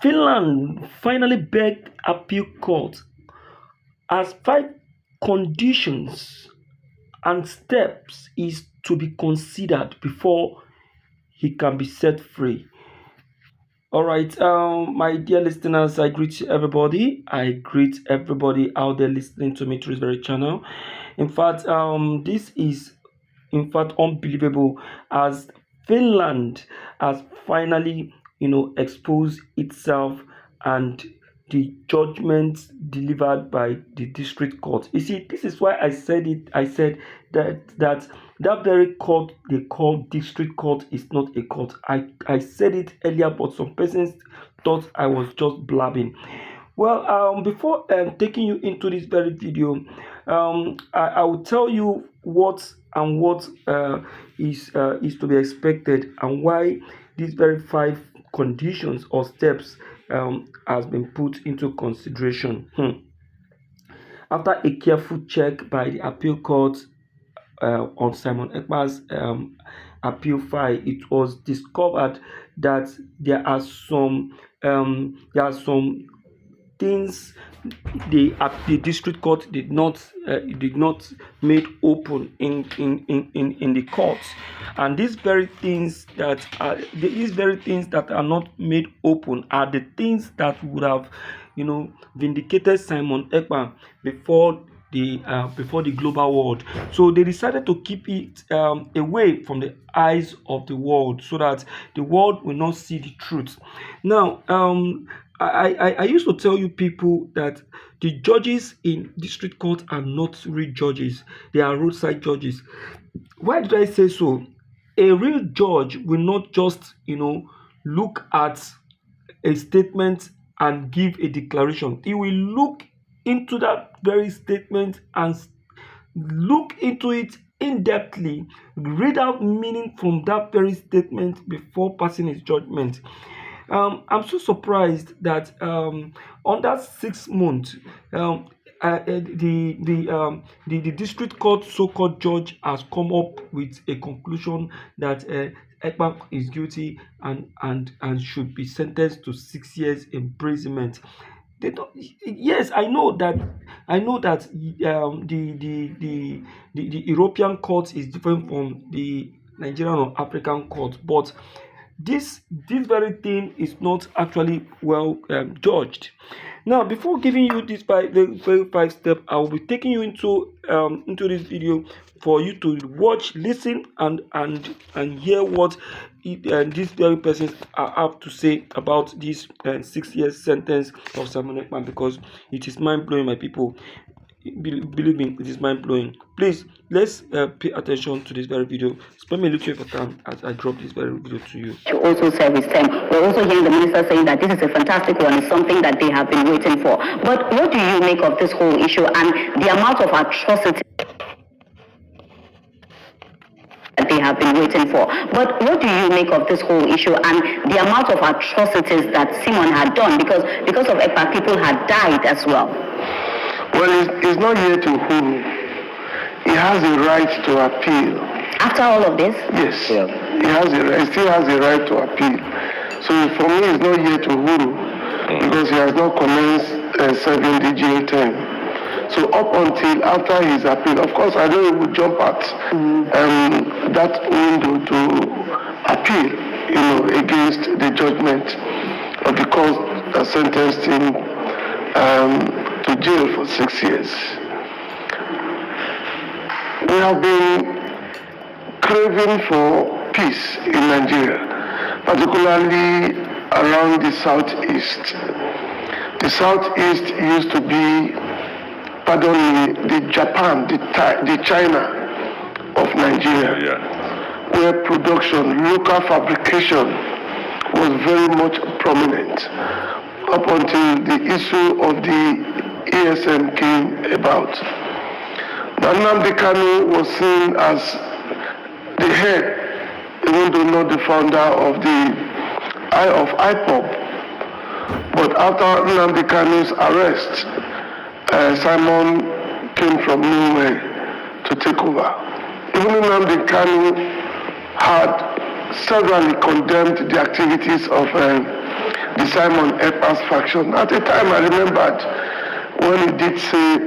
Finland finally begged appeal court as 5 conditions and steps is to be considered before he can be set free. All right, my dear listeners, I greet everybody. I greet everybody out there listening to me through this very channel. In fact, this is in fact unbelievable as Finland has finally, exposed itself and the judgment delivered by the district court. You see, this is why I said it. I said that very court they call district court is not a court. I said it earlier, but some persons thought I was just blabbing. Well, before taking you into this very video, I will tell you what is to be expected and why these very 5 conditions or steps has been put into consideration. After a careful check by the appeal court on Simon Ekpa'S appeal file, it was discovered that there are some things the district court did not made open in the courts, and these very things that are not made open are the things that would have vindicated Simon Ekpa before the global world. So they decided to keep it away from the eyes of the world so that the world will not see the truth. Now, I used to tell you people that the judges in district court are not real judges. They are roadside judges. Why did I say so? A real judge will not just, look at a statement and give a declaration. He will look into that very statement and look into it in-depthly, read out meaning from that very statement before passing his judgment. I'm so surprised that under 6 months, the district court so-called judge has come up with a conclusion that Ekpa is guilty and should be sentenced to 6 years imprisonment. They don't, yes, I know that the European court is different from the Nigerian or African court, but this very thing is not actually well judged. Now, before giving you this very 5 step, I will be taking you into this video for you to watch, listen, and hear what these very persons are up to say about this 6 years sentence of Simon Ekpa, because it is mind blowing, my people. Believe me, it is mind blowing. Please, let's pay attention to this very video. Spend me a little bit of time as I drop this very video to you. To also serve his term. We're also hearing the minister saying that this is a fantastic one. It's something that they have been waiting for. But what do you make of this whole issue and the amount of atrocity that they have been waiting for? But what do you make of this whole issue and the amount of atrocities that Simon had done? Because of Ekpa, people had died as well. Well, he's not here to whom. He has a right to appeal. After all of this? Yes. Yeah. He still has a right to appeal. So for me, he's not here to whom because he has not commenced serving the jail term. So up until after his appeal, of course, I know he would jump at that window to appeal, against the judgment of the court that sentenced him to jail for 6 years. We have been craving for peace in Nigeria, particularly around the southeast. The southeast used to be, the Japan, the China of Nigeria, where production, local fabrication was very much prominent up until the issue of the ESM came about. Nnamdi Kanu was seen as the head, even though not the founder of IPOP. But after Nnamdi Kanu's arrest, Simon came from nowhere to take over. Even Nnamdi Kanu had severally condemned the activities of the Simon Ekpa'S faction. At the time, I remembered when he did say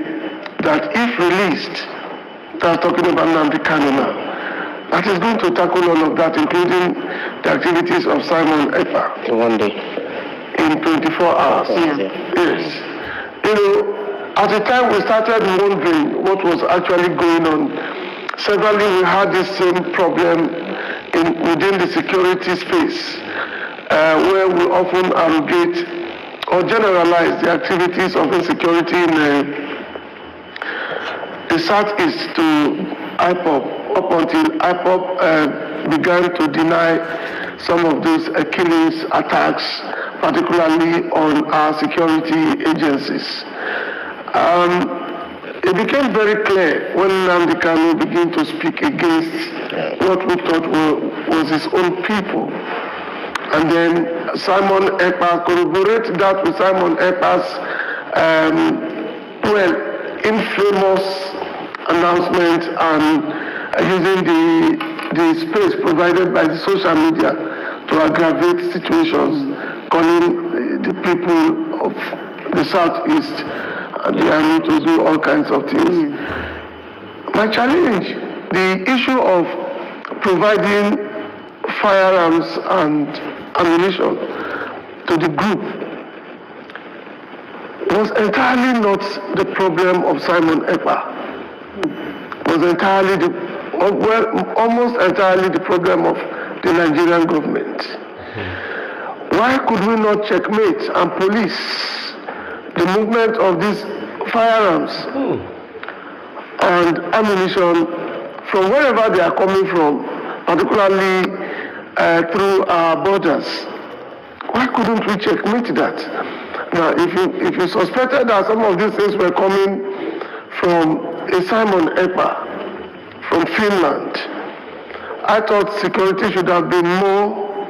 that if released, that's talking about Nnamdi Kanu now, that is going to tackle all of that, including the activities of Simon Ekpa. In one day. In 24 hours. Yes. You know, at the time we started wondering what was actually going on. Severally, we had this same problem within the security space, where we often arrogate or generalize the activities of insecurity in the Southeast to IPOP, up until IPOP began to deny some of those killings, attacks, particularly on our security agencies. It became very clear when Nnamdi Kanu began to speak against what we thought was his own people. And then Simon Ekpa corroborated that with Simon Ekpa's infamous announcement and using the space provided by the social media to aggravate situations, calling the people of the Southeast and the army to do all kinds of things. My challenge, the issue of providing firearms and ammunition to the group was entirely not the problem of Simon Ekpa. Was entirely almost entirely the problem of the Nigerian government. Why could we not checkmate and police the movement of these firearms and ammunition from wherever they are coming from, particularly through our borders? Why couldn't we checkmate that? Now, if you suspected that some of these things were coming from a Simon Ekpa from Finland, I thought security should have been more,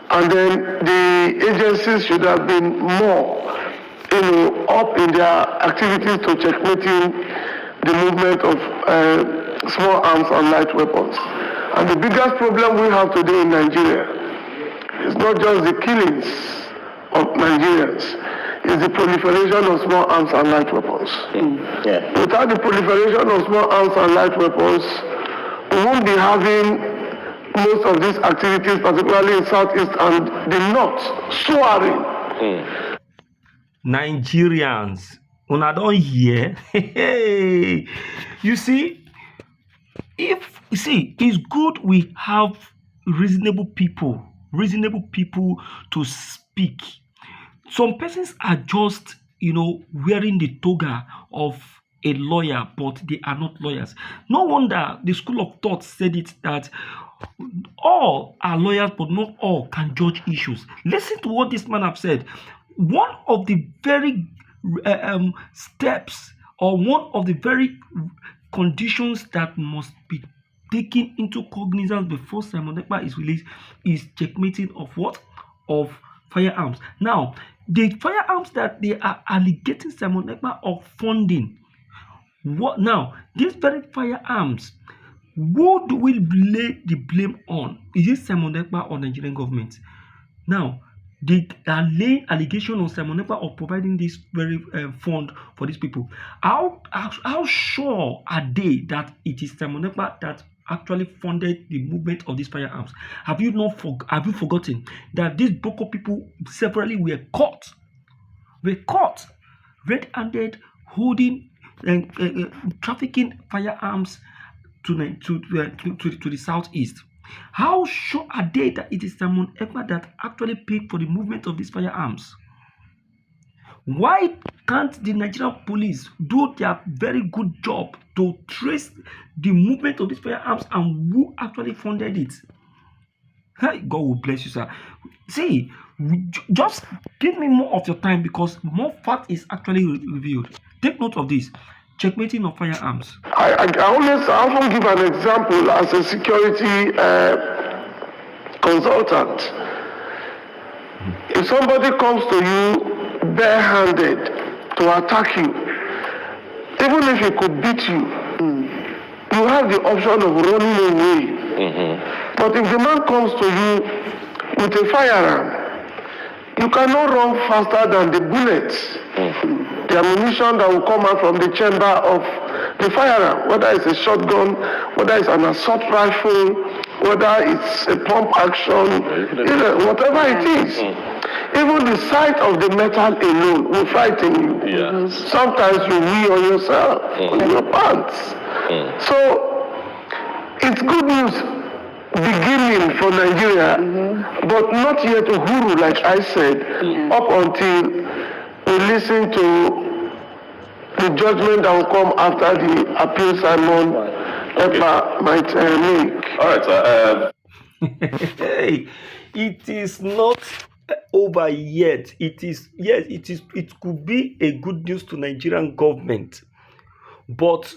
and then the agencies should have been more, up in their activities to checkmating the movement of small arms and light weapons. And the biggest problem we have today in Nigeria is not just the killings of Nigerians, it's the proliferation of small arms and light weapons. Without the proliferation of small arms and light weapons, we won't be having most of these activities, particularly in Southeast and the North, soaring. Nigerians, una don hear? You see, it's good we have reasonable people to speak. Some persons are just, wearing the toga of a lawyer, but they are not lawyers. No wonder the school of thought said it that all are lawyers, but not all can judge issues. Listen to what this man have said. One of the very steps, or one of the very conditions that must be taken into cognizance before Simon Ekpa is released is checkmating of what? Of firearms. Now, the firearms that they are alleging Simon Ekpa of funding, what now? These very firearms, who do we lay the blame on? Is it Simon Ekpa or Nigerian government? Now, they are laying allegation on Simon Ekpa of providing this very fund for these people. How sure are they that it is Simon Ekpa that actually funded the movement of these firearms? Have you forgotten that these Boko people separately were caught red-handed holding and trafficking firearms to the southeast? How sure are they that it is Simon Ekpa that actually paid for the movement of these firearms? Why can't the Nigerian police do their very good job to trace the movement of these firearms and who actually funded it? Hey, God will bless you, sir. See, just give me more of your time because more fact is actually revealed. Take note of this. Checkmating of firearms. I often give an example as a security consultant. If somebody comes to you barehanded to attack you, even if he could beat you, you have the option of running away. But if the man comes to you with a firearm, You cannot run faster than the bullets. The ammunition that will come out from the chamber of the firearm, whether it's a shotgun, whether it's an assault rifle, whether it's a pump action, whatever it is. Even the sight of the metal alone will frighten you. Yes. Sometimes you wee on yourself, on your pants. So it's good news beginning for Nigeria, but not yet Uhuru, like I said, up until we listen to the judgment that will come after the appeal Simon Ekpa might make. All right, sir. Hey, it is not over yet. It is, yes, it is. It could be a good news to Nigerian government, but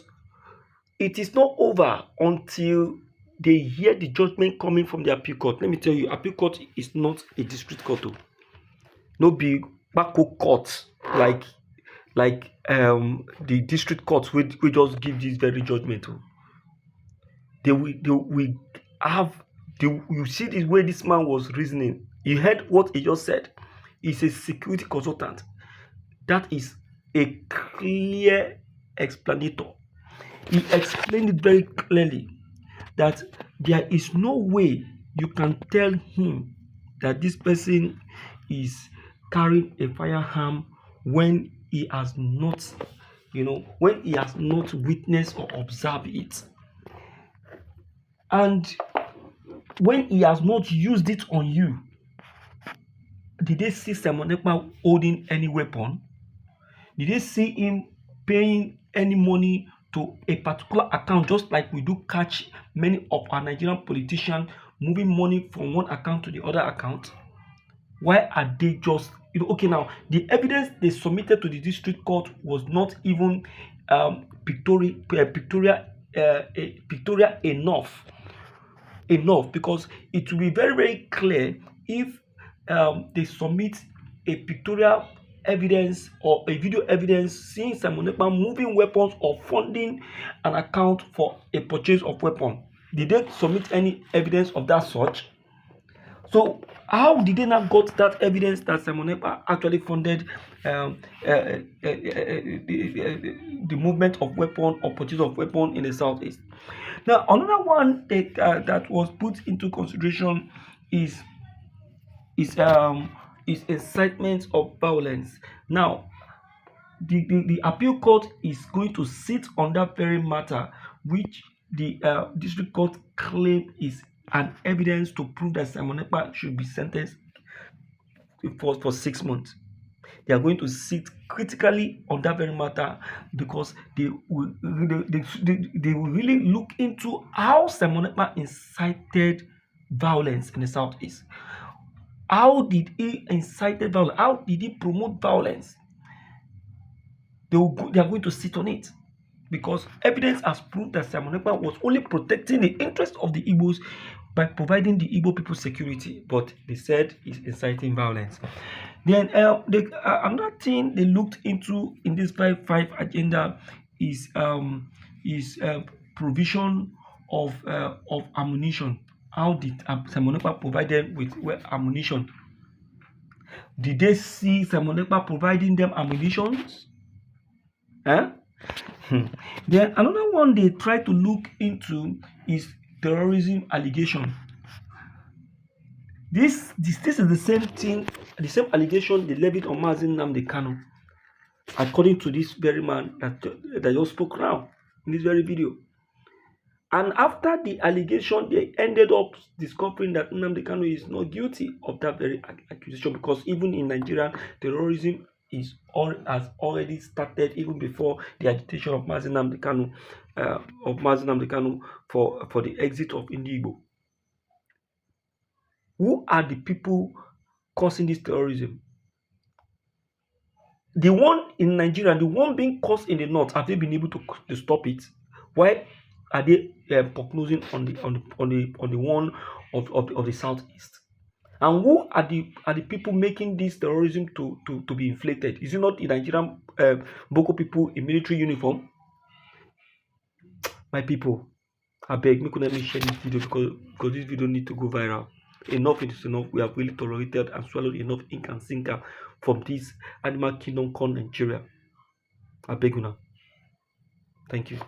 it is not over until they hear the judgment coming from the appeal court. Let me tell you, appeal court is not a district court. No big backo court like the district courts we just give this very judgment. You see the way this man was reasoning. You heard what he just said. He's a security consultant. That is a clear explanator. He explained it very clearly that there is no way you can tell him that this person is carrying a firearm when he has not, when he has not witnessed or observed it. And when he has not used it on you, did they see Simon Ekpa holding any weapon? Did they see him paying any money to a particular account, just like we do catch many of our Nigerian politicians moving money from one account to the other account? Why are they just, okay, now, the evidence they submitted to the district court was not even pictorial enough, because it will be very, very clear if they submit a pictorial evidence or a video evidence seeing Simon Ekpa moving weapons or funding an account for a purchase of weapon. Did they submit any evidence of that such? So how did they not got that evidence that Simon Ekpa actually funded the movement of weapon or purchase of weapon in the southeast? Now, another one that was put into consideration is incitement of violence. Now, the appeal court is going to sit on that very matter, which the district court claim is an evidence to prove that Simon Ekpa should be sentenced for 6 months. They are going to sit critically on that very matter because they will really look into how Simon Ekpa incited violence in the southeast. How did he incite violence? How did he promote violence? They are going to sit on it because evidence has proved that Simon Ekpa was only protecting the interests of the Igbos by providing the Igbo people security, but they said he's inciting violence. Then another thing they looked into in this 5-5 agenda is provision of ammunition. How did Simon Ekpa provide them with ammunition? Did they see Simon Ekpa providing them ammunition? Then another one they try to look into is terrorism allegation. This is the same thing, the same allegation they levied on Mazi Nnamdi Kanu, according to this very man that just spoke now in this very video. And after the allegation, they ended up discovering that Nnamdi Kanu is not guilty of that very accusation, because even in Nigeria, terrorism has already started even before the agitation of Mazi Nnamdi Kanu for the exit of Igbo. Who are the people causing this terrorism? The one in Nigeria, the one being caused in the north, have they been able to stop it? Why are they prognosing on the one of the southeast? And who are the people making this terrorism to be inflicted? Is it not the Nigerian Boko people in military uniform? My people, I beg, me could let me share this video because this video need to go viral. enough is enough. We have really tolerated and swallowed enough ink and sinker from this animal kingdom called Nigeria. I beg you now. Thank you.